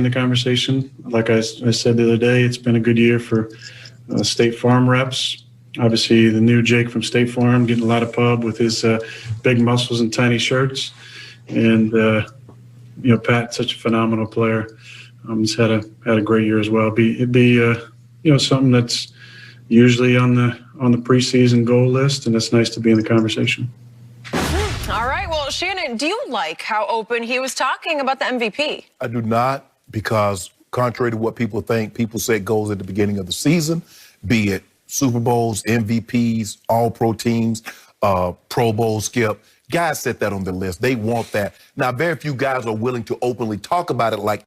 in the conversation. Like I said the other day, it's been a good year for State Farm reps. Obviously, the new Jake from State Farm getting a lot of pub with his big muscles and tiny shirts. And, Pat's such a phenomenal player. He's had a great year as well. It'd be something that's usually on the preseason goal list, and it's nice to be in the conversation. All right. Well, Shannon, do you like how open he was talking about the MVP? I do not, because contrary to what people think, people set goals at the beginning of the season, be it Super Bowls, MVPs, All-Pro teams, Pro Bowl skip. Guys set that on their list. They want that. Now, very few guys are willing to openly talk about it like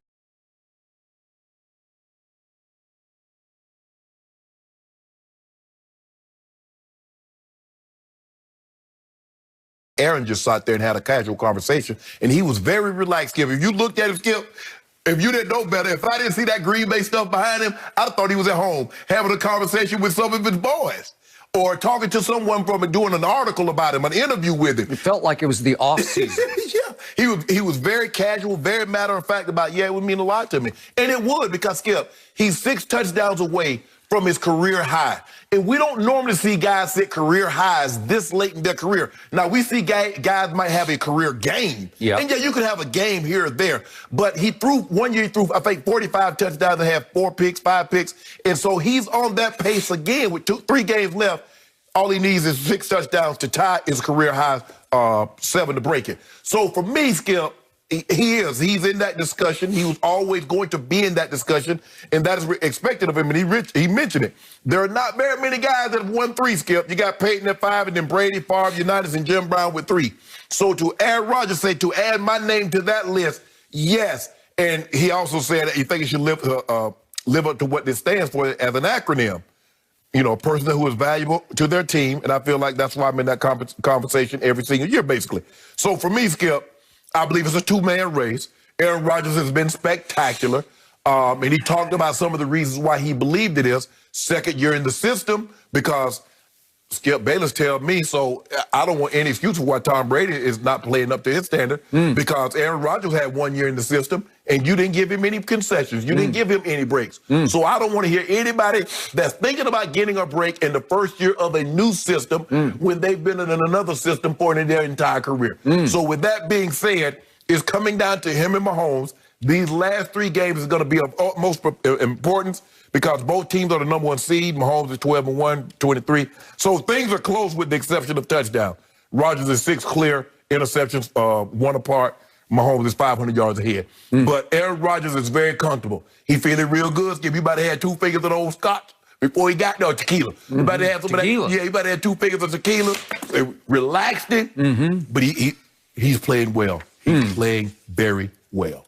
Aaron just sat there and had a casual conversation, and he was very relaxed, Skip. If you looked at him, Skip, if you didn't know better, if I didn't see that Green Bay stuff behind him, I thought he was at home having a conversation with some of his boys or talking to someone from doing an article about him, an interview with him. It felt like it was the off-season. Yeah, he was very casual, very matter-of-fact about, it would mean a lot to me. And it would, because, Skip, he's 6 touchdowns away from his career high. And we don't normally see guys set career highs this late in their career. Now, we see guys might have a career game. Yep. And you could have a game here or there. But one year he threw, I think, 45 touchdowns and had 4 picks, 5 picks. And so he's on that pace again with 3 games left. All he needs is 6 touchdowns to tie his career high, 7 to break it. So for me, Skip, he's in that discussion. He was always going to be in that discussion, and that is expected of him, and he mentioned it. There are not very many guys that have won 3, Skip. You got Peyton at 5, and then Brady, Favre, Unitas, and Jim Brown with 3. So to Aaron Rodgers say, to add my name to that list, yes. And he also said that he thinks he should live up to what this stands for as an acronym. A person who is valuable to their team, and I feel like that's why I'm in that conversation every single year, basically. So for me, Skip, I believe it's a 2-man race. Aaron Rodgers has been spectacular, and he talked about some of the reasons why he believed it is. Second year in the system, because Skip Bayless tells me, so I don't want any excuse for why Tom Brady is not playing up to his standard, because Aaron Rodgers had 1 year in the system, and you didn't give him any concessions. You didn't give him any breaks. So I don't want to hear anybody that's thinking about getting a break in the first year of a new system when they've been in another system for their entire career. So with that being said, it's coming down to him and Mahomes. These last 3 games is going to be of utmost importance because both teams are the number 1 seed. Mahomes is 12-1, 23. So things are close with the exception of touchdown. Rodgers is 6 clear, interceptions 1 apart. Mahomes is 500 yards ahead. But Aaron Rodgers is very comfortable. He feeling real good. Skip, you about to have 2 fingers of the old scotch before he got there, tequila. You about to have some tequila. Of that. Yeah, you about to have 2 fingers of tequila. They relaxed it. But he's playing well. He's playing very well.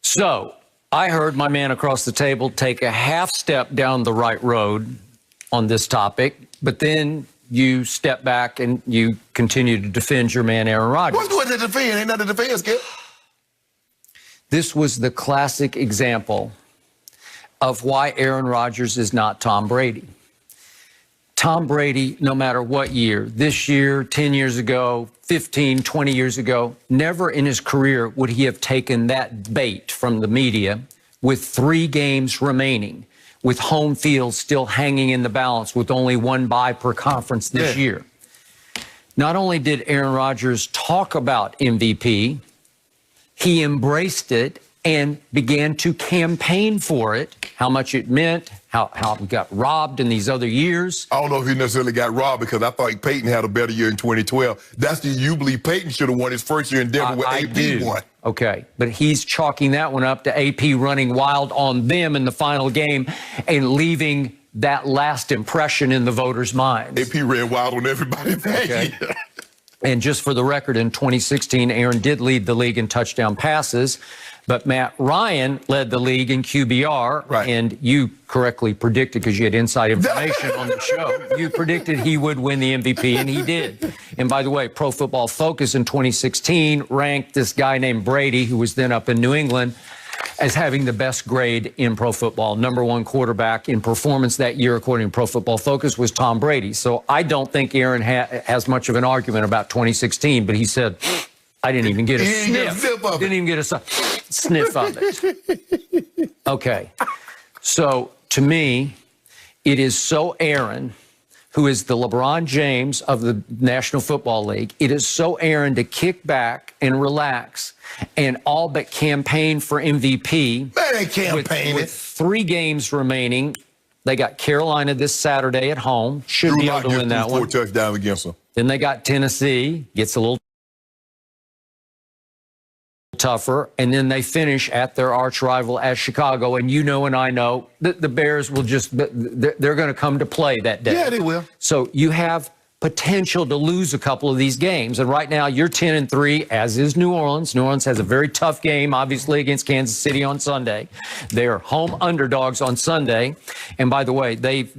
So I heard my man across the table take a half step down the right road on this topic, but then you step back and you continue to defend your man, Aaron Rodgers. What's doing to defend? Ain't nothing to defend, Skip. This was the classic example of why Aaron Rodgers is not Tom Brady. Tom Brady, no matter what year, this year, 10 years ago, 15, 20 years ago, never in his career would he have taken that bait from the media with 3 games remaining, with home field still hanging in the balance, with only 1 bye per conference this year. Not only did Aaron Rodgers talk about MVP, he embraced it and began to campaign for it, how much it meant, how he got robbed in these other years. I don't know if he necessarily got robbed because I thought Peyton had a better year in 2012. That's the year you believe Peyton should have won his first year in Denver with AP won. Okay, but he's chalking that one up to AP running wild on them in the final game and leaving that last impression in the voters' minds. AP ran wild on everybody that year. And just for the record, in 2016, Aaron did lead the league in touchdown passes, but Matt Ryan led the league in QBR, and you correctly predicted, because you had inside information on the show, you predicted he would win the MVP, and he did. And by the way, Pro Football Focus in 2016 ranked this guy named Brady, who was then up in New England, as having the best grade in pro football. #1 quarterback in performance that year, according to Pro Football Focus, was Tom Brady. So I don't think Aaron has much of an argument about 2016, but he said, I didn't even get a He didn't get a sniff. sniff of it. Didn't even get a sniff of it. Okay. So to me, it is so Aaron, who is the LeBron James of the National Football League. It is so Aaron to kick back and relax and all but campaign for MVP. Man, ain't campaigning. With 3 games remaining. They got Carolina this Saturday at home. Should be able to win that one. 4 touchdowns against them. Then they got Tennessee. Gets a little tougher, and then they finish at their arch rival at Chicago. And you know, and I know that the Bears will they're going to come to play that day. Yeah, they will. So you have potential to lose a couple of these games. And right now you're 10-3, as is New Orleans. New Orleans has a very tough game, obviously, against Kansas City on Sunday. They're home underdogs on Sunday. And by the way, they've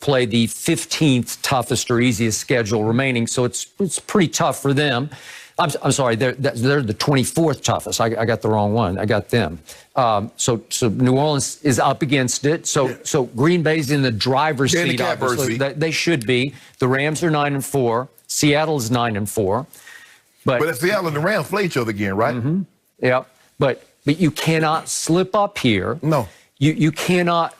played the 15th toughest or easiest schedule remaining. So it's pretty tough for them. I'm sorry, they're the 24th toughest. I got the wrong one. I got them. So New Orleans is up against it. So Green Bay's in the driver's seat, obviously. They should be. The Rams are 9-4. Seattle is 9-4. But Seattle and the Rams play each other again, right? Mm-hmm. Yeah. But you cannot slip up here. No. You cannot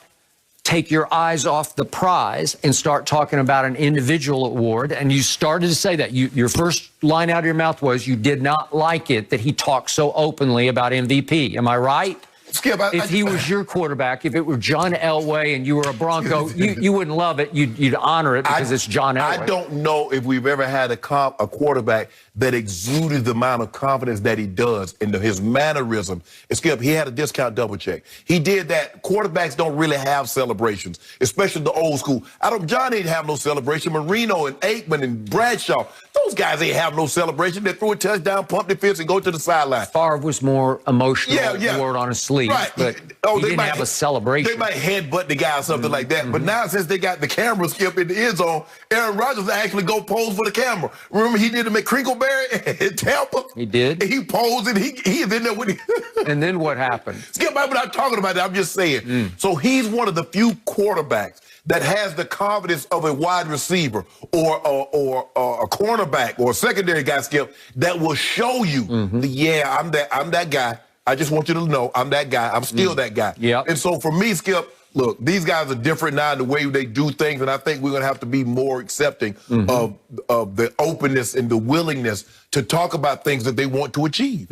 take your eyes off the prize and start talking about an individual award. And you started to say that. Your first line out of your mouth was you did not like it that he talked so openly about MVP. Am I right? Skip, if he was your quarterback, if it were John Elway and you were a Bronco, you wouldn't love it. You'd honor it because it's John Elway. I don't know if we've ever had a quarterback that exuded the amount of confidence that he does in his mannerism. Skip, he had a discount double check. He did that. Quarterbacks don't really have celebrations, especially the old school. John ain't have no celebration. Marino and Aikman and Bradshaw, those guys ain't have no celebration. They threw a touchdown, pumped the fist, and go to the sideline. Favre was more emotional, word on his sleeve. Right. But he didn't have a celebration. They might headbutt the guy or something like that. But now, since they got the camera, Skip, in the end zone, Aaron Rodgers actually go pose for the camera. Remember, he did it at Crinkleberry in Tampa? He did. And he posed, and he is in there with him. And then what happened? Skip, I'm not talking about that. I'm just saying. So he's one of the few quarterbacks that has the confidence of a wide receiver or a cornerback or a secondary guy, Skip, that will show you, I'm that guy. I just want you to know I'm that guy. I'm still that guy. Yeah. And so for me, Skip, look, these guys are different now in the way they do things, and I think we're going to have to be more accepting of the openness and the willingness to talk about things that they want to achieve.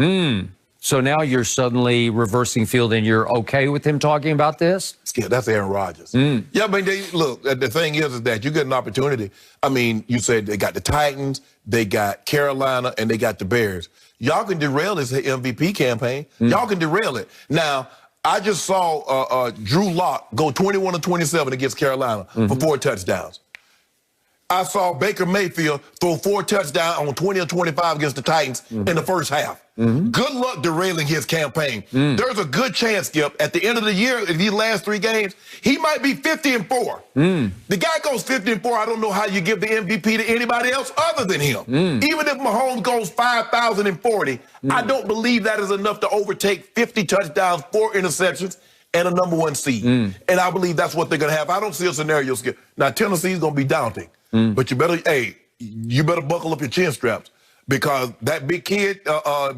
So now you're suddenly reversing field and you're okay with him talking about this? Skip, that's Aaron Rodgers. Yeah, I mean, look, the thing is that you get an opportunity. I mean, you said they got the Titans, they got Carolina, and they got the Bears. Y'all can derail this MVP campaign. Y'all can derail it. Now, I just saw Drew Lock go 21-27 against Carolina for 4 touchdowns. I saw Baker Mayfield throw 4 touchdowns on 20 or 25 against the Titans in the first half. Good luck derailing his campaign. There's a good chance, Skip, at the end of the year, in these last 3 games, he might be 50-4. The guy goes 50-4. I don't know how you give the MVP to anybody else other than him. Even if Mahomes goes 5,040, I don't believe that is enough to overtake 50 touchdowns, 4 interceptions, and a #1 seed. And I believe that's what they're going to have. I don't see a scenario, Skip. Now, Tennessee's going to be daunting. But you better buckle up your chin straps because that big kid,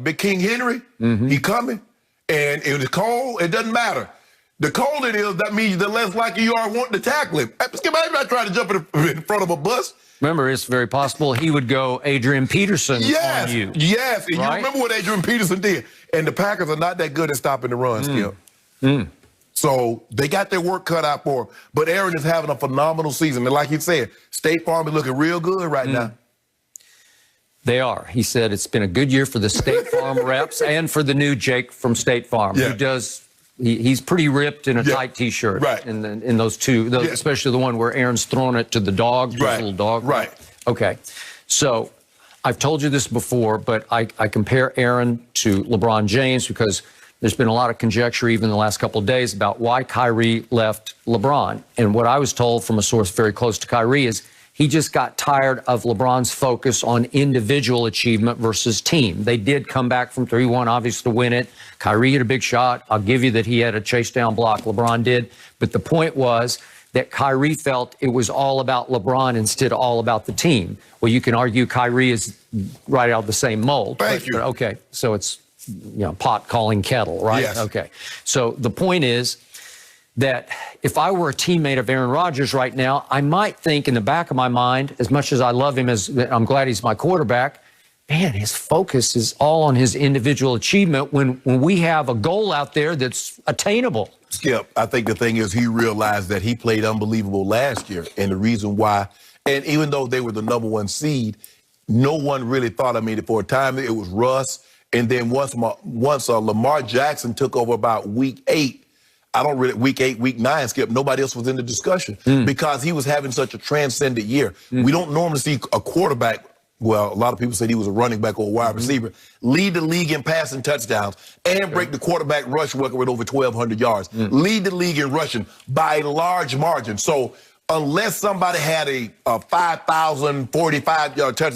Big King Henry, he coming. And if it's cold, it doesn't matter. The colder it is, that means the less likely you are wanting to tackle him. Skip, I'm not trying to jump in front of a bus. Remember, it's very possible he would go Adrian Peterson on you. Yes, and you remember what Adrian Peterson did. And the Packers are not that good at stopping the run, Skip. So they got their work cut out for them. But Aaron is having a phenomenal season. And like he said, State Farm is looking real good right now. They are. He said it's been a good year for the State Farm reps and for the new Jake from State Farm. Who does, he's pretty ripped in a tight T-shirt. Right. In those two, especially the one where Aaron's throwing it to the dog, his little dog. Right. Okay. So I've told you this before, but I compare Aaron to LeBron James because there's been a lot of conjecture even in the last couple of days about why Kyrie left LeBron. And what I was told from a source very close to Kyrie is he just got tired of LeBron's focus on individual achievement versus team. They did come back from 3-1, obviously, to win it. Kyrie hit a big shot. I'll give you that he had a chase down block. LeBron did. But the point was that Kyrie felt it was all about LeBron instead of all about the team. Well, you can argue Kyrie is right out of the same mold. Thank you. Okay, so it's, pot calling kettle, right? Yes. Okay. So the point is that if I were a teammate of Aaron Rodgers right now, I might think in the back of my mind, as much as I love him, as I'm glad he's my quarterback, man, his focus is all on his individual achievement when we have a goal out there that's attainable. Skip, I think the thing is he realized that he played unbelievable last year. And the reason why, and even though they were the #1 seed, no one really thought, for a time it was Russ. And then once Lamar Jackson took over about week 8, week 8, week 9, Skip, nobody else was in the discussion because he was having such a transcendent year. We don't normally see a quarterback, well, a lot of people said he was a running back or a wide receiver, lead the league in passing touchdowns and break the quarterback rush record with over 1,200 yards. Lead the league in rushing by a large margin. So unless somebody had a 5,045-yard touchdown,